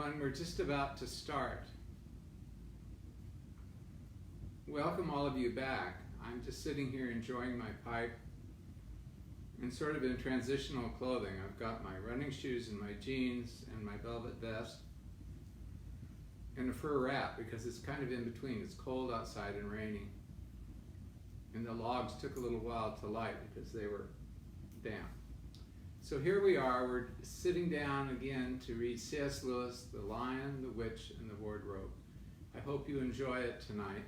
everyone. We're just about to start. Welcome all of you back. I'm just sitting here enjoying my pipe and sort of in transitional clothing. I've got my running shoes and my jeans and my velvet vest and a fur wrap because it's kind of in between. It's cold outside and raining. And the logs took a little while to light because they were damp. So here we are, we're sitting down again to read C.S. Lewis, The Lion, the Witch, and the Wardrobe. I hope you enjoy it tonight.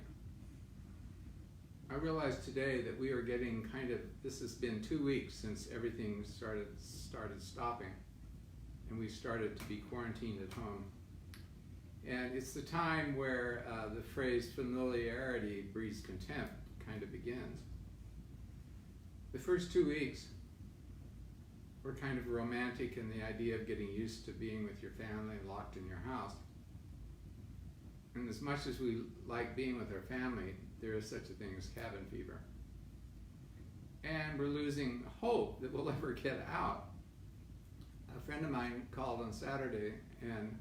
I realized today that we are getting this has been 2 weeks since everything started stopping, and we started to be quarantined at home. And it's the time where the phrase familiarity breeds contempt kind of begins. The first 2 weeks were kind of romantic in the idea of getting used to being with your family and locked in your house. And as much as we like being with our family, there is such a thing as cabin fever. And we're losing hope that we'll ever get out. A friend of mine called on Saturday, and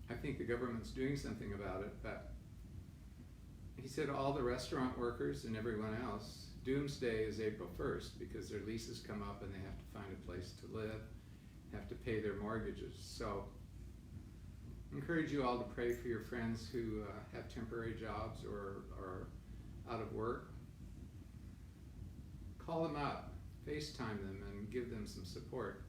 I think the government's doing something about it, but he said all the restaurant workers and everyone else, doomsday is April 1st because their leases come up and they have to find a place to live, have to pay their mortgages. So I encourage you all to pray for your friends who have temporary jobs or are out of work. Call them up, FaceTime them, and give them some support.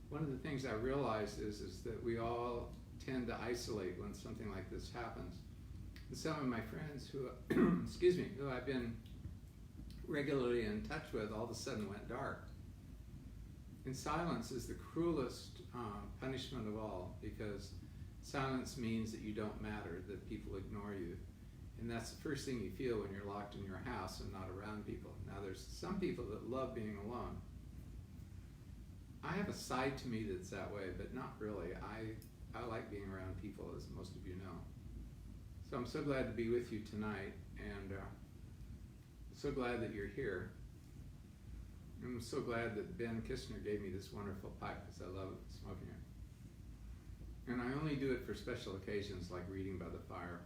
One of the things I realized is that we all tend to isolate when something like this happens. And some of my friends who, who I've been regularly in touch with, all of a sudden went dark. And silence is the cruelest punishment of all, because silence means that you don't matter, that people ignore you. And that's the first thing you feel when you're locked in your house and not around people. Now there's some people that love being alone. I have a side to me that's that way, but not really. I like being around people, as most of you know. So I'm so glad to be with you tonight, and so glad that you're here. I'm so glad that Ben Kistner gave me this wonderful pipe because I love smoking it. And I only do it for special occasions like reading by the fire.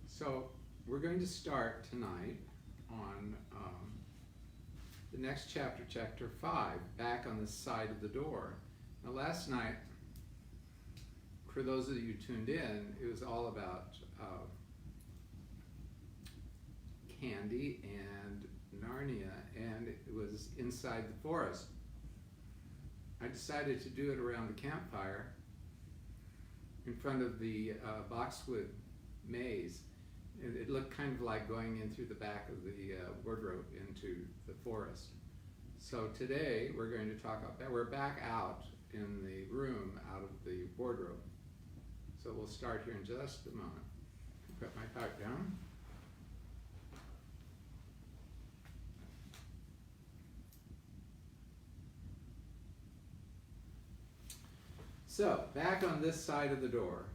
So we're going to start tonight on the next chapter, chapter 5, Back on the Side of the Door. Now last night, for those of you who tuned in, it was all about candy and Narnia, and it was inside the forest. I decided to do it around the campfire in front of the boxwood maze. And it looked kind of like going in through the back of the wardrobe into the forest. So today we're going to talk about that. We're back out in the room out of the wardrobe. So we'll start here in just a moment. Put my pipe down. So, back on this side of the door.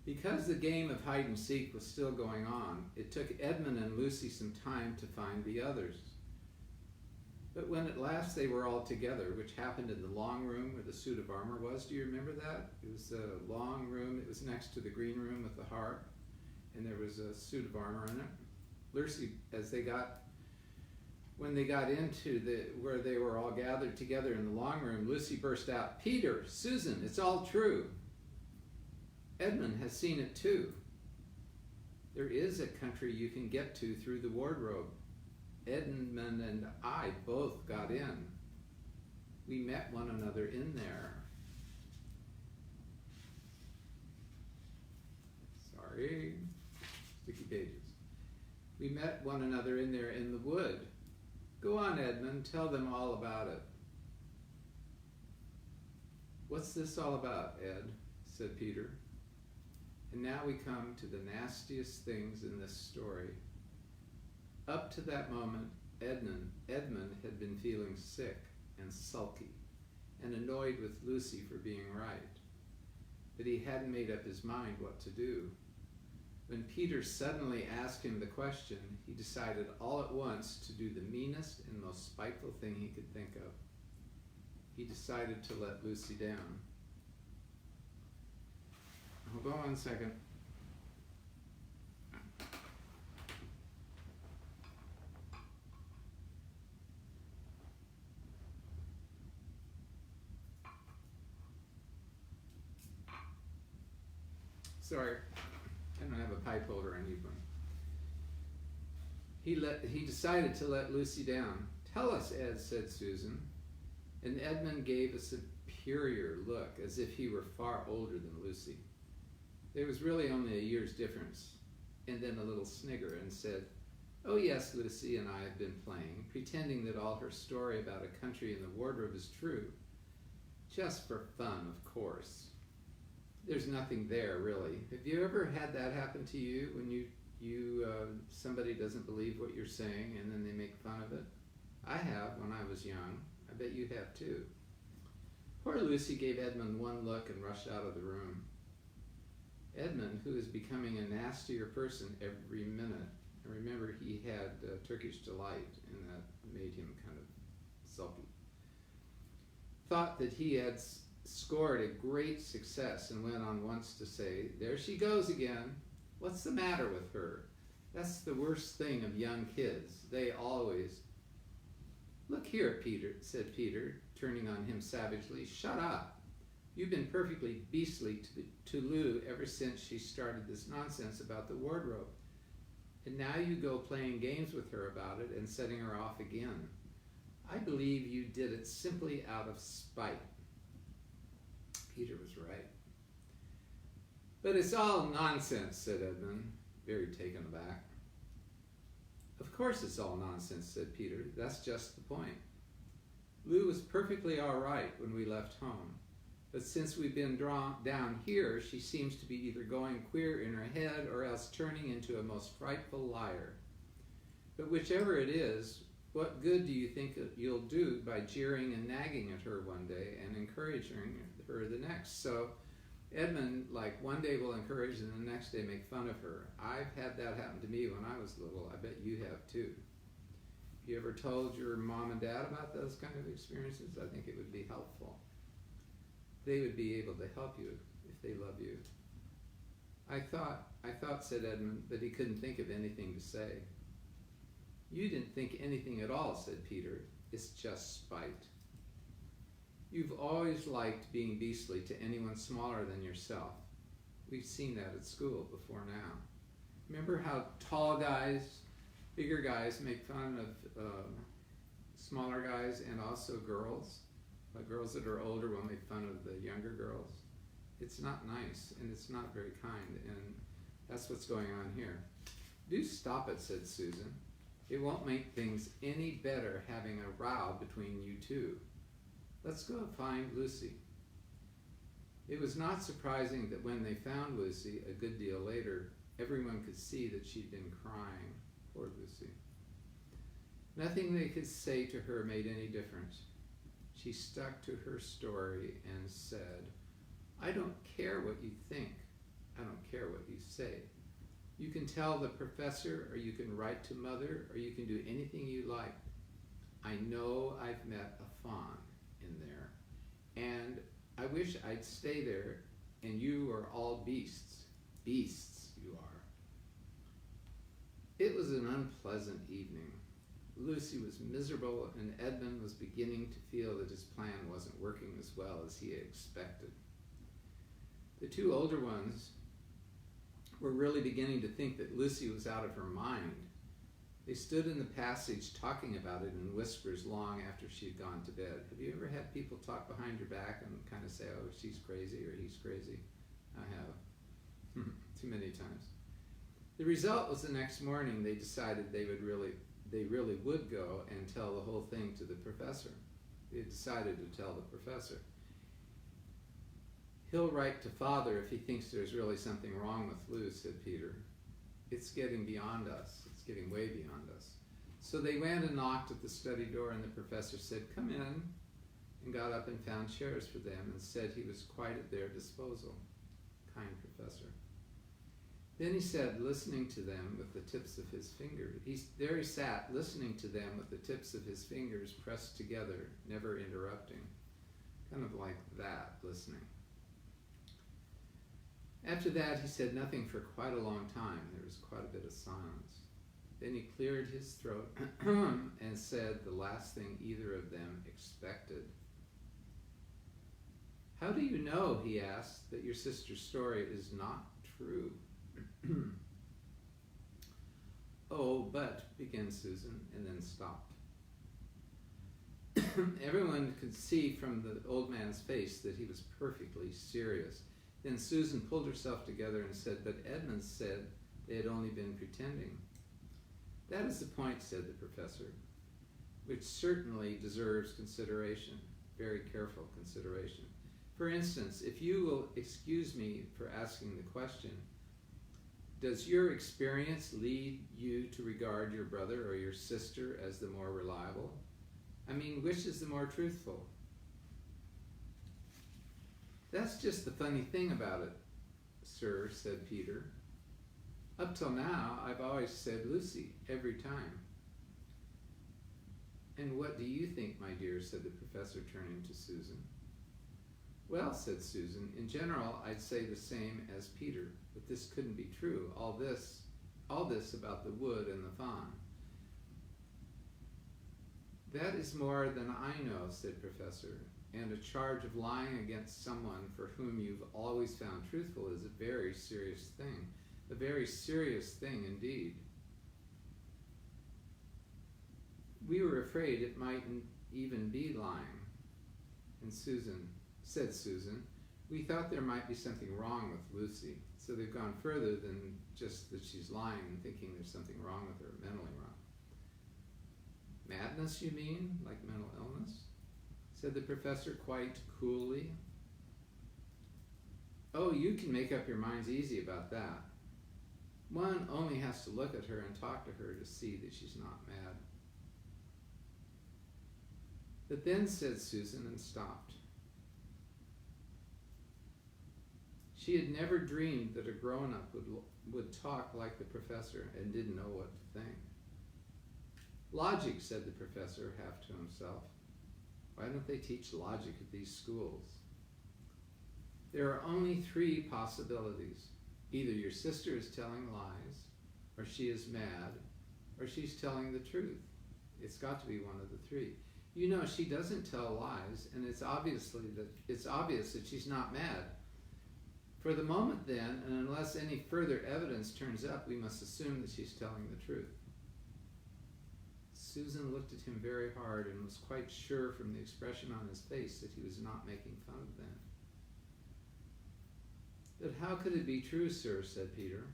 Because the game of hide and seek was still going on, it took Edmund and Lucy some time to find the others. But when at last they were all together, which happened in the long room where the suit of armor was, do you remember that? It was a long room, it was next to the green room with the harp, and there was a suit of armor in it. Lucy, when they got into where they were all gathered together in the long room, Lucy burst out, "Peter, Susan, it's all true. Edmund has seen it too. There is a country you can get to through the wardrobe. Edmund and I both got in. We met one another in there." Sorry, sticky pages. "We met one another in there in the wood. Go on, Edmund, tell them all about it." "What's this all about, Ed?" said Peter. And now we come to the nastiest things in this story. Up to that moment, Edmund had been feeling sick and sulky and annoyed with Lucy for being right. But he hadn't made up his mind what to do. When Peter suddenly asked him the question, he decided all at once to do the meanest and most spiteful thing he could think of. he decided to let Lucy down. Hold on one second. Sorry, I don't have a pipe holder, I need one. He decided to let Lucy down. "Tell us, Ed," said Susan. And Edmund gave a superior look, as if he were far older than Lucy. There was really only a year's difference, and then a little snigger, and said, "Oh yes, Lucy and I have been playing, pretending that all her story about a country in the wardrobe is true. Just for fun, of course. There's nothing there, really. Have you ever had that happen to you, when somebody doesn't believe what you're saying and then they make fun of it? I have, when I was young. I bet you have too." Poor Lucy gave Edmund one look and rushed out of the room. Edmund, who is becoming a nastier person every minute, I remember he had Turkish delight, and that made him kind of sulky, thought that he had scored a great success and went on once to say, "There she goes again. What's the matter with her? That's the worst thing of young kids. They always—" "Look here, Peter," said Peter, turning on him savagely. "Shut up. You've been perfectly beastly to Lou ever since she started this nonsense about the wardrobe. And now you go playing games with her about it and setting her off again. I believe you did it simply out of spite." Peter was right. "But it's all nonsense," said Edmund, very taken aback. "Of course it's all nonsense," said Peter. "That's just the point. Lou was perfectly all right when we left home. But since we've been drawn down here, she seems to be either going queer in her head or else turning into a most frightful liar. But whichever it is, what good do you think you'll do by jeering and nagging at her one day and encouraging her the next?" So Edmund, one day will encourage and the next day make fun of her. I've had that happen to me when I was little. I bet you have too. You ever told your mom and dad about those kind of experiences? I think it would be helpful. They would be able to help you if they love you. I thought, said Edmund, that he couldn't think of anything to say. "You didn't think anything at all," said Peter. "It's just spite. You've always liked being beastly to anyone smaller than yourself. We've seen that at school before now. Remember how tall guys, bigger guys make fun of smaller guys, and also girls? Girls that are older will make fun of the younger girls. It's not nice, and it's not very kind, and that's what's going on here." "Do stop it," said Susan. "It won't make things any better having a row between you two. Let's go find Lucy." It was not surprising that when they found Lucy, a good deal later, everyone could see that she'd been crying. Poor Lucy. Nothing they could say to her made any difference. She stuck to her story and said, "I don't care what you think. I don't care what you say. You can tell the professor, or you can write to Mother, or you can do anything you like. I know I've met a fawn in there, and I wish I'd stay there, and you are all beasts. Beasts, you are." It was an unpleasant evening. Lucy was miserable, and Edmund was beginning to feel that his plan wasn't working as well as he had expected. The two older ones were really beginning to think that Lucy was out of her mind. They stood in the passage talking about it in whispers long after she had gone to bed. Have you ever had people talk behind your back and kind of say, "Oh, she's crazy," or "He's crazy"? I have. Too many times. The result was the next morning they decided they really would go and tell the whole thing to the professor. They had decided to tell the professor. "He'll write to Father if he thinks there's really something wrong with Lou," said Peter. "It's getting beyond us. It's getting way beyond us." So they went and knocked at the study door, and the professor said, "Come in," and got up and found chairs for them and said he was quite at their disposal. Kind professor. Then he said, listening to them with the tips of his fingers. There he sat, listening to them with the tips of his fingers pressed together, never interrupting. kind of like that, listening. After that, he said nothing for quite a long time. There was quite a bit of silence. Then he cleared his throat and said the last thing either of them expected. How do you know, he asked, that your sister's story is not true? Oh, but, began Susan, and then stopped. Everyone could see from the old man's face that he was perfectly serious. Then Susan pulled herself together and said, but Edmund said they had only been pretending. That is the point, said the professor, which certainly deserves consideration, very careful consideration. For instance, if you will excuse me for asking the question, does your experience lead you to regard your brother or your sister as the more reliable? I mean, which is the more truthful? That's just the funny thing about it, sir, said Peter. Up till now, I've always said Lucy, every time. And what do you think, my dear, said the professor, turning to Susan. Well, said Susan, in general, I'd say the same as Peter, but this couldn't be true, all this about the wood and the fawn. That is more than I know, said Professor, and a charge of lying against someone for whom you've always found truthful is a very serious thing. A very serious thing indeed. We were afraid it mightn't even be lying. And Susan, we thought there might be something wrong with Lucy. So they've gone further than just that she's lying and thinking there's something wrong with her, mentally wrong. Madness, you mean? Like mental illness? Said the professor quite coolly. Oh, you can make up your minds easy about that. One only has to look at her and talk to her to see that she's not mad. But then, said Susan, and stopped. She had never dreamed that a grown-up would talk like the professor and didn't know what to think. Logic, said the professor, half to himself. Why don't they teach logic at these schools? There are only three possibilities. Either your sister is telling lies, or she is mad, or she's telling the truth. It's got to be one of the three. You know, she doesn't tell lies, and it's obvious that she's not mad. For the moment then, and unless any further evidence turns up, we must assume that she's telling the truth. Susan looked at him very hard and was quite sure from the expression on his face that he was not making fun of them. But how could it be true, sir, said Peter.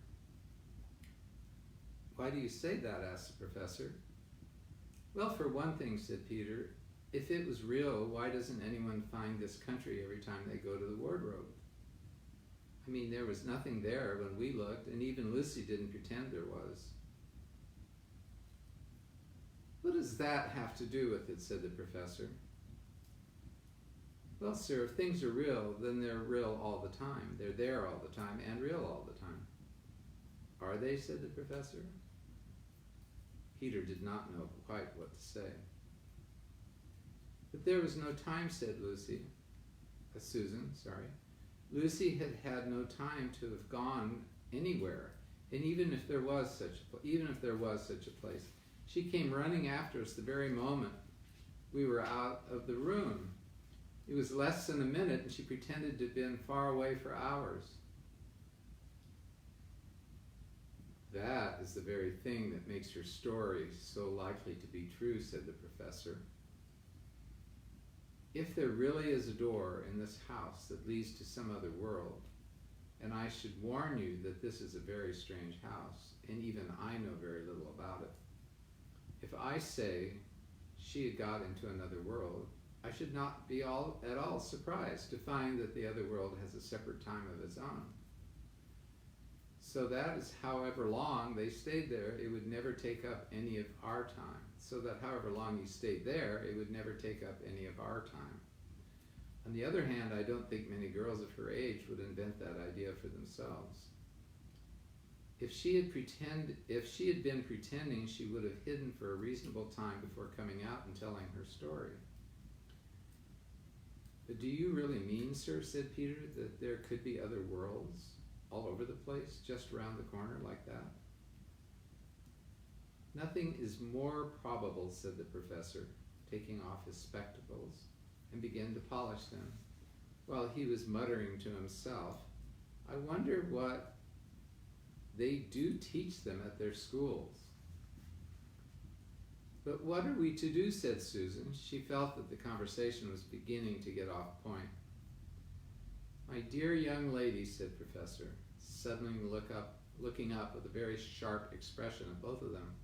Why do you say that, asked the professor. Well, for one thing, said Peter, if it was real, why doesn't anyone find this country every time they go to the wardrobe? I mean, there was nothing there when we looked, and even Lucy didn't pretend there was. What does that have to do with it, said the professor. Well, sir, if things are real, then they're real all the time. They're there all the time and real all the time. Are they, said the professor. Peter did not know quite what to say. But there was no time, said Susan. Lucy had had no time to have gone anywhere, and even if there was such a place, she came running after us the very moment we were out of the room. It was less than a minute, and she pretended to have been far away for hours. That is the very thing that makes her story so likely to be true, said the professor. If there really is a door in this house that leads to some other world, and I should warn you that this is a very strange house, and even I know very little about it, if I say she had got into another world, I should not be at all surprised to find that the other world has a separate time of its own. So that is however long they stayed there, it would never take up any of our time. So that however long you stayed there, it would never take up any of our time. On the other hand, I don't think many girls of her age would invent that idea for themselves. If she had been pretending, she would have hidden for a reasonable time before coming out and telling her story. "But do you really mean, sir," said Peter, "that there could be other worlds all over the place, just around the corner like that?" "Nothing is more probable," said the professor, taking off his spectacles and began to polish them, while he was muttering to himself, "I wonder what they do teach them at their schools." "But what are we to do?" said Susan. She felt that the conversation was beginning to get off point. "My dear young lady," said Professor, suddenly looking up with a very sharp expression at both of them,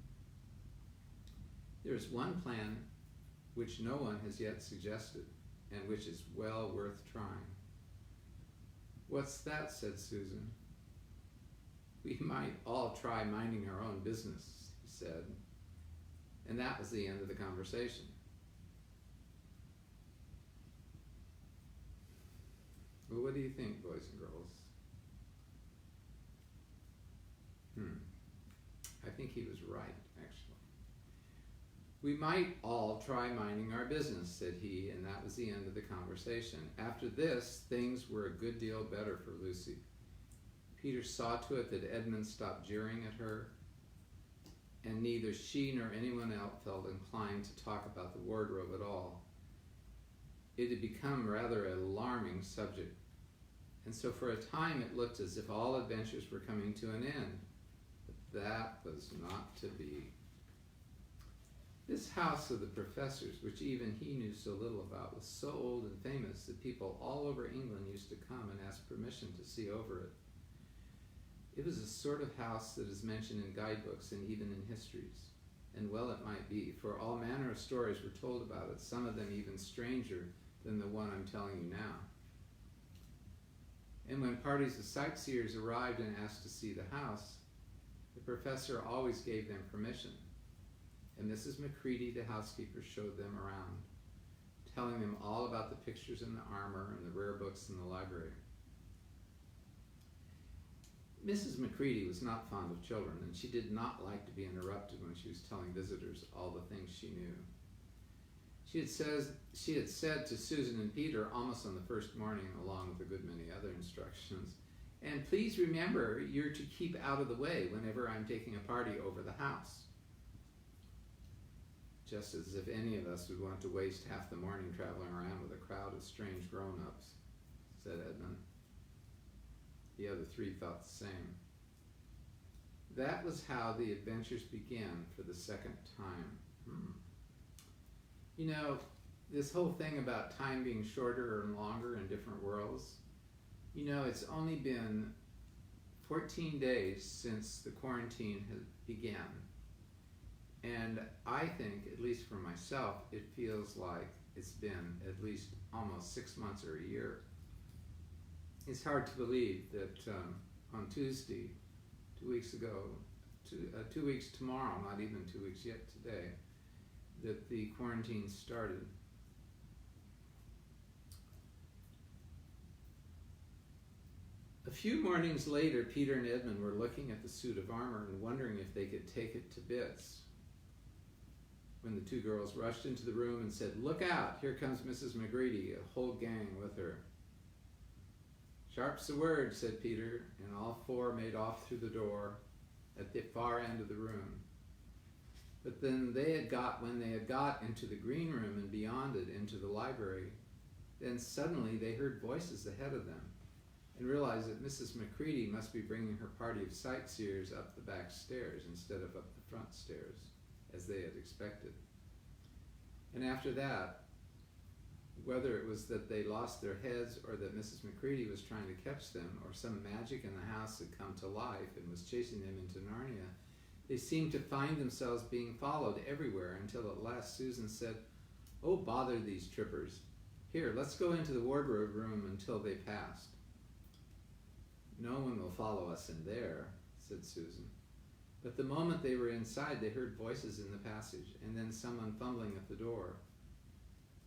"there is one plan which no one has yet suggested, and which is well worth trying." "What's that?" said Susan. "We might all try minding our own business," he said. And that was the end of the conversation. Well, what do you think, boys and girls? I think he was right, actually. "We might all try minding our business," said he, and that was the end of the conversation. After this, things were a good deal better for Lucy. Peter saw to it that Edmund stopped jeering at her, and neither she nor anyone else felt inclined to talk about the wardrobe at all. It had become rather an alarming subject, and so for a time it looked as if all adventures were coming to an end. But that was not to be. This house of the professor's, which even he knew so little about, was so old and famous that people all over England used to come and ask permission to see over it. It was a sort of house that is mentioned in guidebooks and even in histories, and well it might be, for all manner of stories were told about it, some of them even stranger than the one I'm telling you now. And when parties of sightseers arrived and asked to see the house, the professor always gave them permission, and Mrs. Macready, the housekeeper, showed them around, telling them all about the pictures and the armor and the rare books in the library. Mrs. Macready was not fond of children, and she did not like to be interrupted when she was telling visitors all the things she knew. She had said to Susan and Peter almost on the first morning, along with a good many other instructions, "And please remember, you're to keep out of the way whenever I'm taking a party over the house." Just as if any of us would want to waste half the morning traveling around with a crowd of strange grown-ups, said Edmund. The other three thought the same. That was how the adventures began for the second time. You know, this whole thing about time being shorter and longer in different worlds, you know, it's only been 14 days since the quarantine began. And I think, at least for myself, it feels like it's been at least almost 6 months or a year. It's hard to believe that on Tuesday, 2 weeks ago, 2 weeks tomorrow, not even 2 weeks yet today, that the quarantine started. A few mornings later, Peter and Edmund were looking at the suit of armor and wondering if they could take it to bits, when the two girls rushed into the room and said, "Look out, here comes Mrs. Macready, a whole gang with her." "Sharp's the word," said Peter, and all four made off through the door at the far end of the room. But then when they had got into the green room and beyond it into the library, then suddenly they heard voices ahead of them and realized that Mrs. Macready must be bringing her party of sightseers up the back stairs instead of up the front stairs, as they had expected. And after that, whether it was that they lost their heads or that Mrs. Macready was trying to catch them, or some magic in the house had come to life and was chasing them into Narnia, they seemed to find themselves being followed everywhere until at last Susan said, "Oh, bother these trippers. Here, let's go into the wardrobe room until they passed." "No one will follow us in there," said Susan. But the moment they were inside, they heard voices in the passage, and then someone fumbling at the door.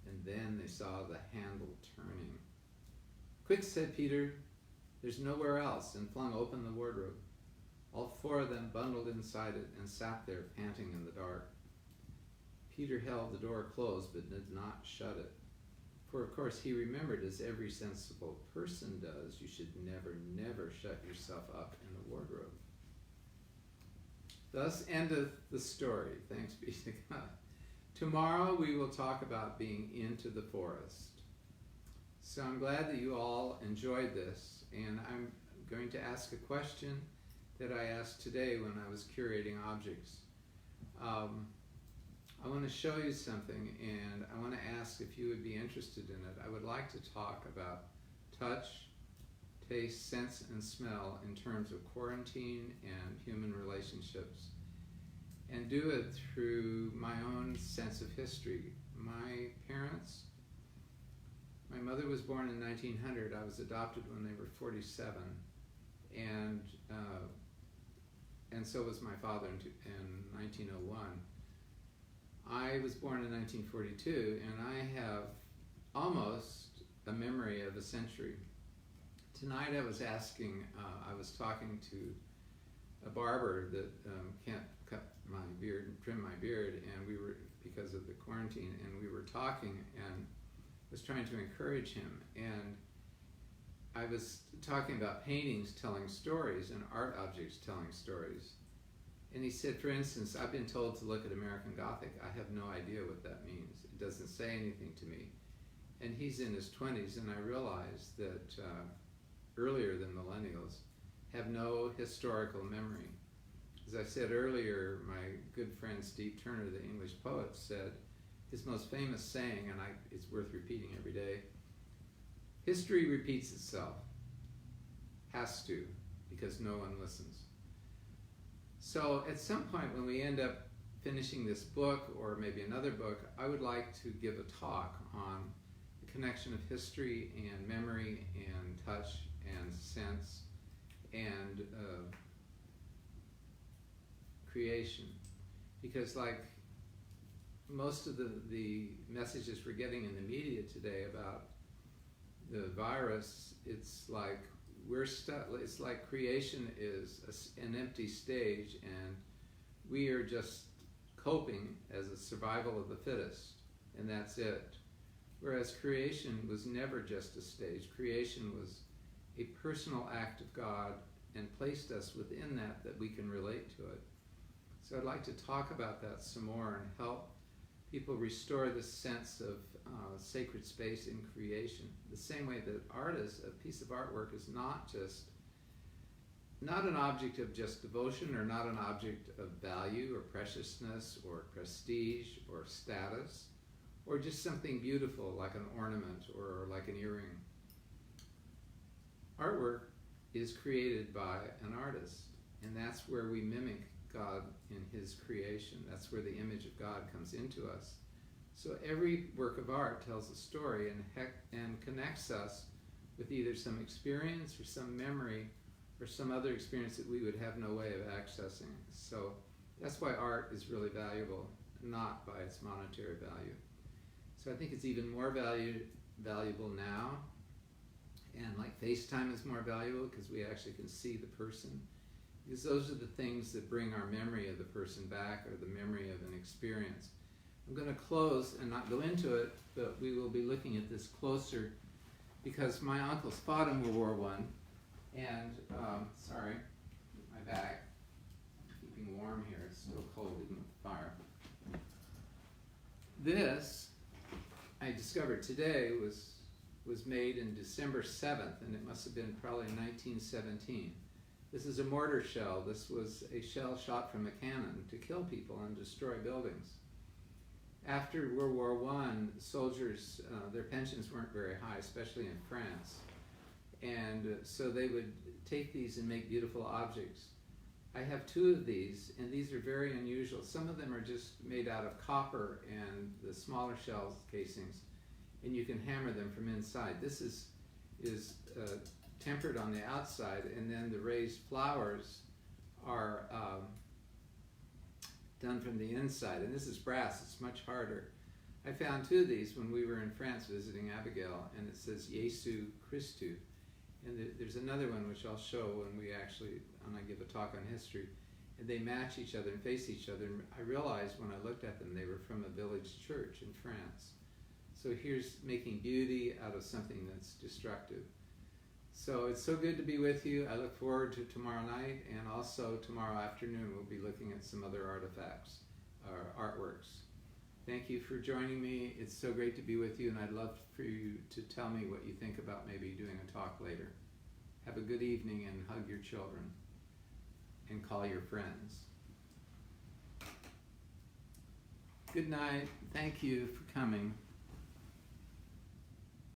And then they saw the handle turning. "Quick," said Peter, "there's nowhere else," and flung open the wardrobe. All four of them bundled inside it and sat there panting in the dark. Peter held the door closed but did not shut it. For of course he remembered, as every sensible person does, you should never, never shut yourself up in a wardrobe. Thus endeth the story, thanks be to God. Tomorrow we will talk about being into the forest. So I'm glad that you all enjoyed this, and I'm going to ask a question that I asked today when I was curating objects. I want to show you something, and I want to ask if you would be interested in it. I would like to talk about touch, taste, sense, and smell in terms of quarantine and human relationships, and do it through my own sense of history. My parents, my mother was born in 1900. I was adopted when they were 47, and so was my father in 1901. I was born in 1942, and I have almost a memory of a century. Tonight I was talking to a barber that can't cut my beard and trim my beard, and we were, because of the quarantine, and we were talking and was trying to encourage him. And I was talking about paintings telling stories and art objects telling stories. And he said, for instance, I've been told to look at American Gothic. I have no idea what that means. It doesn't say anything to me. And he's in his 20s, and I realized that earlier than millennials have no historical memory. As I said earlier, my good friend Steve Turner, the English poet, said his most famous saying, and it's worth repeating every day: history repeats itself. Has to, because no one listens. So at some point when we end up finishing this book, or maybe another book, I would like to give a talk on the connection of history and memory and touch and sense and creation. Because like most of the messages we're getting in the media today about the virus, it's like we're stuck. It's like creation is an empty stage, and we are just coping as a survival of the fittest, and that's it. Whereas creation was never just a stage. Creation was a personal act of God, and placed us within that we can relate to it. So I'd like to talk about that some more and help people restore the sense of sacred space in creation. The same way that a piece of artwork is not an object of just devotion, or not an object of value or preciousness or prestige or status, or just something beautiful like an ornament or like an earring. Artwork is created by an artist, and that's where we mimic God in his creation. That's where the image of God comes into us. So every work of art tells a story and connects us with either some experience or some memory or some other experience that we would have no way of accessing. So that's why art is really valuable, not by its monetary value. So I think it's even more valuable now, and like FaceTime is more valuable because we actually can see the person. Because those are the things that bring our memory of the person back, or the memory of an experience. I'm going to close and not go into it, but we will be looking at this closer because my uncles fought in World War I, and, sorry, my bag, I'm keeping warm here, it's still cold even with the fire. This, I discovered today, was made in December 7th, and it must have been probably 1917. This is a mortar shell. This was a shell shot from a cannon to kill people and destroy buildings. After World War I, soldiers, their pensions weren't very high, especially in France. And so they would take these and make beautiful objects. I have two of these, and these are very unusual. Some of them are just made out of copper and the smaller shell casings, and you can hammer them from inside. This is tempered on the outside, and then the raised flowers are done from the inside. And this is brass, it's much harder. I found two of these when we were in France visiting Abigail, and it says Jesu Christu. And there's another one which I'll show when I give a talk on history. And they match each other and face each other. And I realized when I looked at them, they were from a village church in France. So here's making beauty out of something that's destructive. So it's so good to be with you. I look forward to tomorrow night, and also tomorrow afternoon we'll be looking at some other artifacts or artworks. Thank you for joining me. It's so great to be with you, and I'd love for you to tell me what you think about maybe doing a talk later. Have a good evening, and hug your children and call your friends. Good night. Thank you for coming.